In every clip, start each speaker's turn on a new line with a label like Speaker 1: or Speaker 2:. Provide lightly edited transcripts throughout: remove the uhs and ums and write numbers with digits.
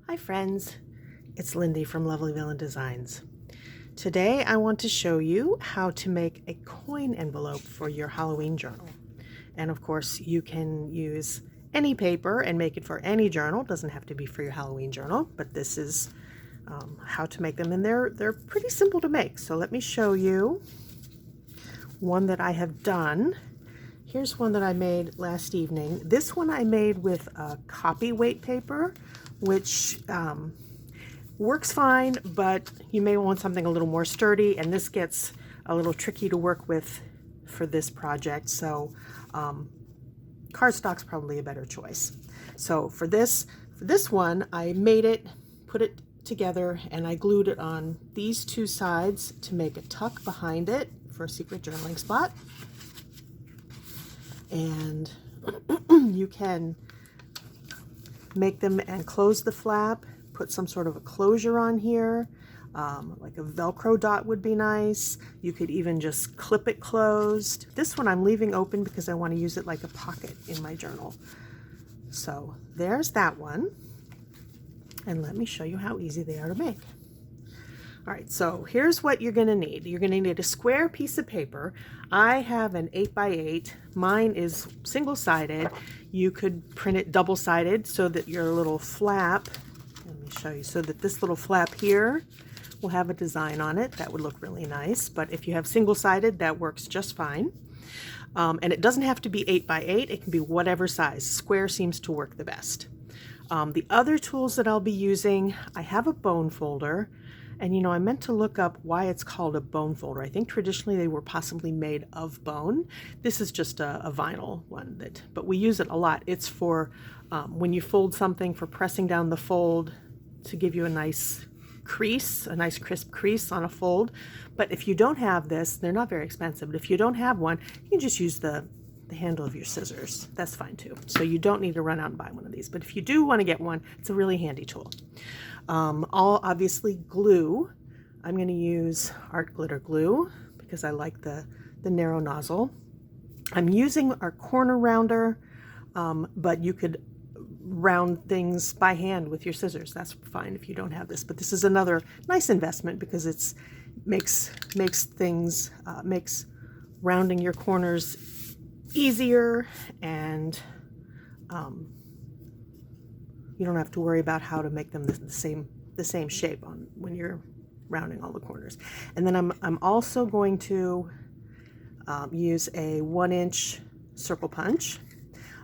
Speaker 1: Hi friends, it's Lindy from Lovely Villain Designs. Today I want to show you how to make a coin envelope for your Halloween journal. And of course you can use any paper and make it for any journal. It doesn't have to be for your Halloween journal, but this is how to make them, and they're pretty simple to make. So let me show you one that I have done. Here's one that I made last evening. This one I made with copy weight paper, which works fine, but you may want something a little more sturdy, and this gets a little tricky to work with for this project. So cardstock's probably a better choice. So for this one, I made it, put it together, and I glued it on these two sides to make a tuck behind it for a secret journaling spot. And you can make them and close the flap, put some sort of a closure on here, like a Velcro dot would be nice. You could even just clip it closed. This one I'm leaving open because I want to use it like a pocket in my journal. So there's that one. And let me show you how easy they are to make. All right, so here's what you're going to need. You're going to need a square piece of paper. I have an 8x8. Mine is single-sided. You could print it double-sided so that your little flap, let me show you, so that this little flap here will have a design on it. That would look really nice. But if you have single-sided, that works just fine. And it doesn't have to be 8x8. It can be whatever size. Square seems to work the best. The other tools that I'll be using, I have a bone folder. And you know, I meant to look up why it's called a bone folder. I think traditionally they were possibly made of bone. This is just a vinyl one, but we use it a lot. It's for when you fold something, for pressing down the fold to give you a nice crease, a nice crisp crease on a fold. But if you don't have this, they're not very expensive, but if you don't have one, you can just use the handle of your scissors. That's fine too. So you don't need to run out and buy one of these. But if you do want to get one, it's a really handy tool. I'll obviously glue. I'm going to use art glitter glue because I like the narrow nozzle. I'm using our corner rounder, but you could round things by hand with your scissors. That's fine if you don't have this. But this is another nice investment because it's makes rounding your corners easier, and you don't have to worry about how to make them the same shape when you're rounding all the corners. And then I'm also going to use a 1-inch circle punch.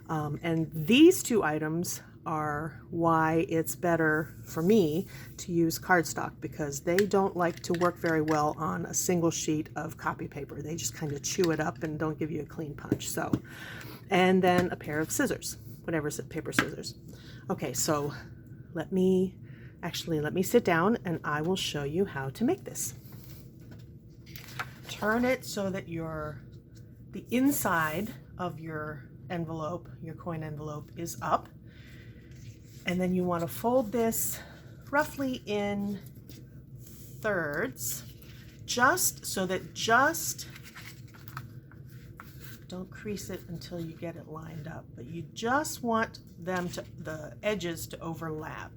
Speaker 1: And these two items are why it's better for me to use cardstock, because they don't like to work very well on a single sheet of copy paper. They just kind of chew it up and don't give you a clean punch. So, and then a pair of scissors, whatever paper scissors. Okay, so let me sit down and I will show you how to make this. Turn it so that the inside of your envelope, your coin envelope, is up. And then you want to fold this roughly in thirds, just so that don't crease it until you get it lined up, but you just want the edges to overlap.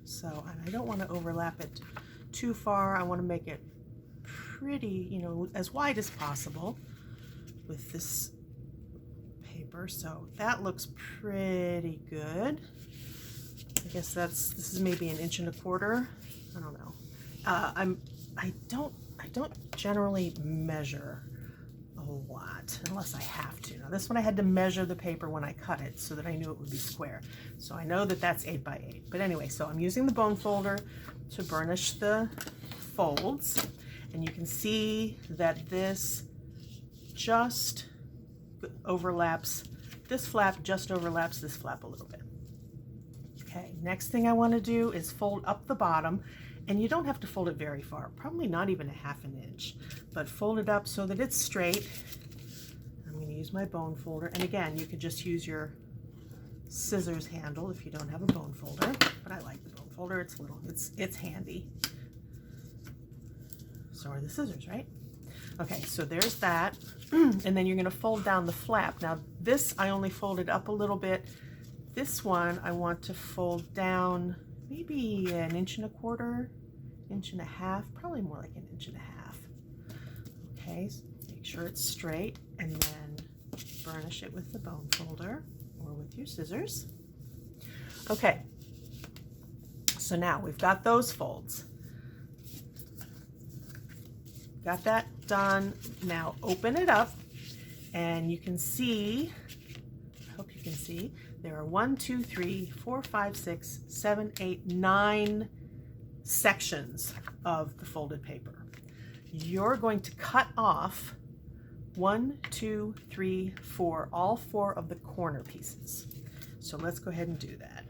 Speaker 1: So, and I don't want to overlap it too far. I want to make it pretty, you know, as wide as possible with this paper. So that looks pretty good. I guess this is maybe 1.25 inches. I don't know. I don't generally measure a lot unless I have to. Now this one I had to measure the paper when I cut it so that I knew it would be square. So I know that that's 8x8. But anyway, so I'm using the bone folder to burnish the folds, and you can see that this just overlaps, this flap just overlaps this flap a little bit. Okay, next thing I want to do is fold up the bottom, and you don't have to fold it very far, probably not even 1/2 inch, but fold it up so that it's straight. I'm going to use my bone folder, and again, you could just use your scissors handle if you don't have a bone folder, but I like the bone folder. It's handy. So are the scissors, right? Okay, so there's that. And then you're going to fold down the flap. Now this I only folded up a little bit this one I want to fold down maybe 1.25 1.5 inches, probably more like 1.5 inches. Okay, so make sure it's straight and then burnish it with the bone folder or with your scissors. Okay, so now we've got those folds. Got that done. Now open it up and you can see, I hope you can see, there are 1, 2, 3, 4, 5, 6, 7, 8, 9 sections of the folded paper. You're going to cut off 1, 2, 3, 4, all 4 of the corner pieces. So let's go ahead and do that.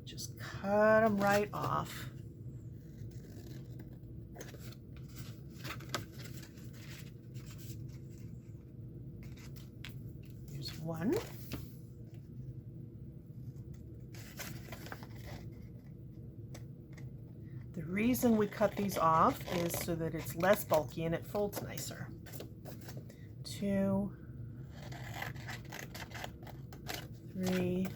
Speaker 1: Just cut them right off. Here's one. The reason we cut these off is so that it's less bulky and it folds nicer. 2, 3,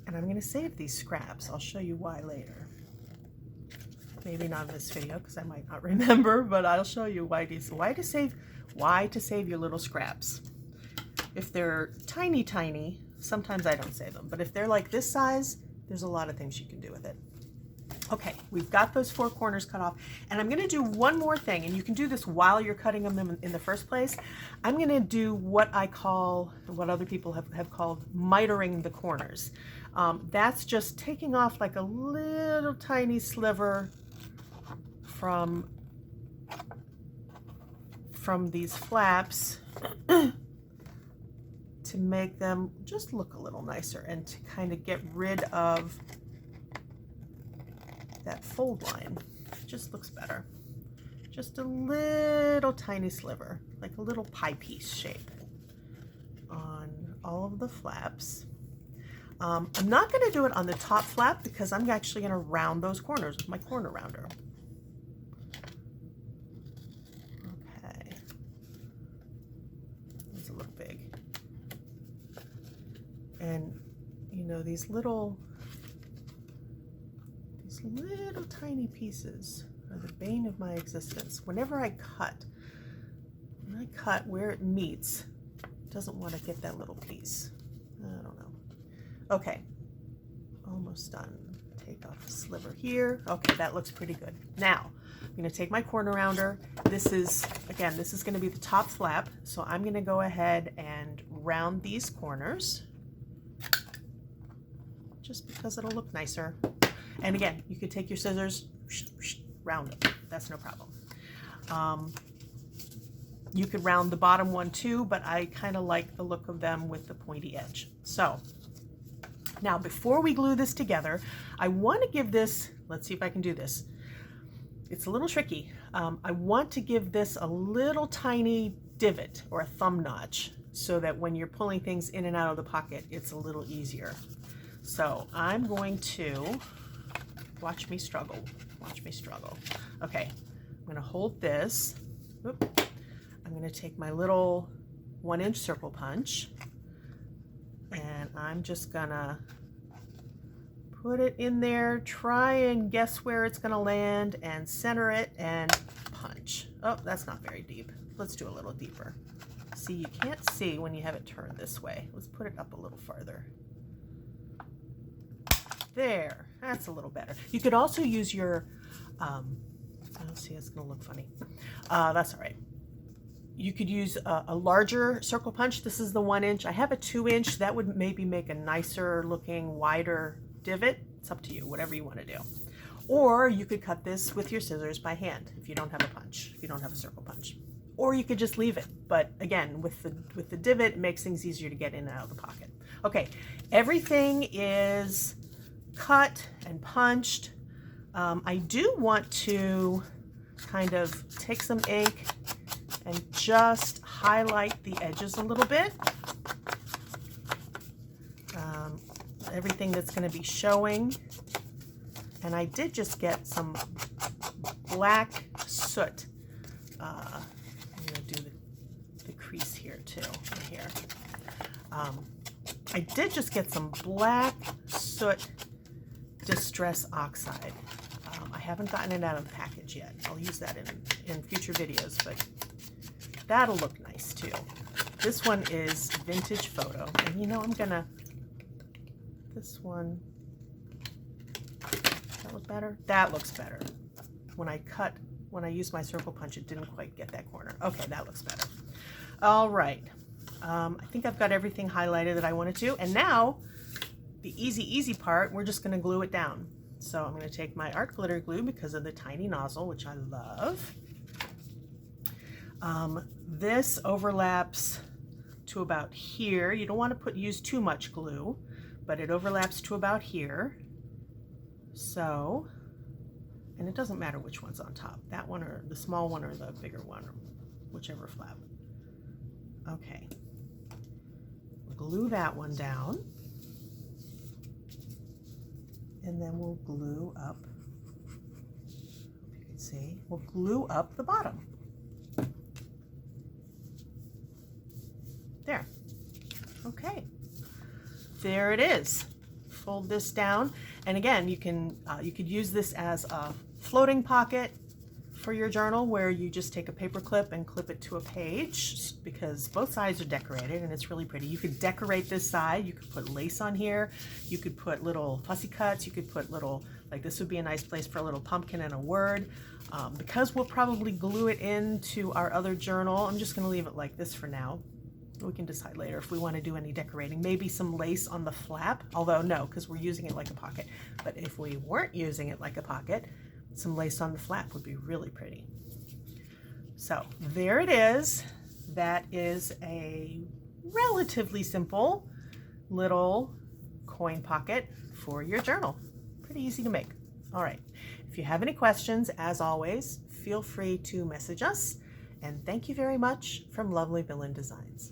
Speaker 1: and I'm going to save these scraps. I'll show you why later. Maybe not in this video because I might not remember, but I'll show you why to save your little scraps. If they're tiny, tiny, sometimes I don't save them, but if they're like this size, there's a lot of things you can do with it. Okay, we've got those 4 corners cut off, and I'm going to do one more thing, and you can do this while you're cutting them in the first place. I'm going to do what I call, what other people have called mitering the corners. That's just taking off like a little tiny sliver from these flaps to make them just look a little nicer and to kind of get rid of that fold line. It just looks better. Just a little tiny sliver, like a little pie piece shape on all of the flaps. I'm not going to do it on the top flap because I'm actually going to round those corners with my corner rounder. Okay. It's a little big. And, you know, these little tiny pieces are the bane of my existence. Whenever I cut, where it meets, it doesn't want to get that little piece. I don't know. Okay, almost done. Take off the sliver here. Okay, that looks pretty good. Now, I'm going to take my corner rounder. This is going to be the top flap, so I'm going to go ahead and round these corners just because it'll look nicer. And again, you could take your scissors, round them. That's no problem. You could round the bottom one too, but I kind of like the look of them with the pointy edge. So now before we glue this together, I want to give this, let's see if I can do this. It's a little tricky. I want to give this a little tiny divot or a thumb notch so that when you're pulling things in and out of the pocket, it's a little easier. So I'm going to, watch me struggle. Okay, I'm going to hold this. Oop. I'm going to take my little 1-inch circle punch and I'm just going to put it in there, try and guess where it's going to land and center it and punch. Oh, that's not very deep. Let's do a little deeper. See, you can't see when you have it turned this way. Let's put it up a little farther. There, that's a little better. You could also use your, let's see, it's gonna look funny. That's all right. You could use a larger circle punch. This is the 1-inch. I have a 2-inch. That would maybe make a nicer looking, wider divot. It's up to you, whatever you want to do. Or you could cut this with your scissors by hand if you don't have a punch, if you don't have a circle punch. Or you could just leave it. But again, with the divot, it makes things easier to get in and out of the pocket. Okay, everything is cut and punched. I do want to kind of take some ink and just highlight the edges a little bit. Everything that's going to be showing. And I did just get some black soot I did just get some black soot distress oxide. I haven't gotten it out of the package yet. I'll use that in future videos, but that'll look nice too. This one is Vintage Photo, and you know, I'm gonna, this one, does that look better? That looks better. When I used my circle punch, it didn't quite get that corner. Okay, that looks better. All right, I think I've got everything highlighted that I wanted to, and now the easy part, we're just gonna glue it down. So I'm gonna take my art glitter glue because of the tiny nozzle, which I love. This overlaps to about here. You don't want to use too much glue, but it overlaps to about here. So, and it doesn't matter which one's on top, that one or the small one or the bigger one, whichever flap. Okay, glue that one down, and then we'll glue up, you can see, we'll glue up the bottom. There. Okay. There it is. Fold this down, and again, you could use this as a floating pocket for your journal, where you just take a paper clip and clip it to a page, because both sides are decorated and it's really pretty. You could decorate this side. You could put lace on here. You could put little fussy cuts. You could put little, like this would be a nice place for a little pumpkin and a word. Because we'll probably glue it into our other journal, I'm just going to leave it like this for now. We can decide later if we want to do any decorating. Maybe some lace on the flap, although no, because we're using it like a pocket. But if we weren't using it like a pocket, some lace on the flap would be really pretty. So there it is. That is a relatively simple little coin pocket for your journal. Pretty easy to make. All right. If you have any questions, as always, feel free to message us. And thank you very much from Lovely Villain Designs.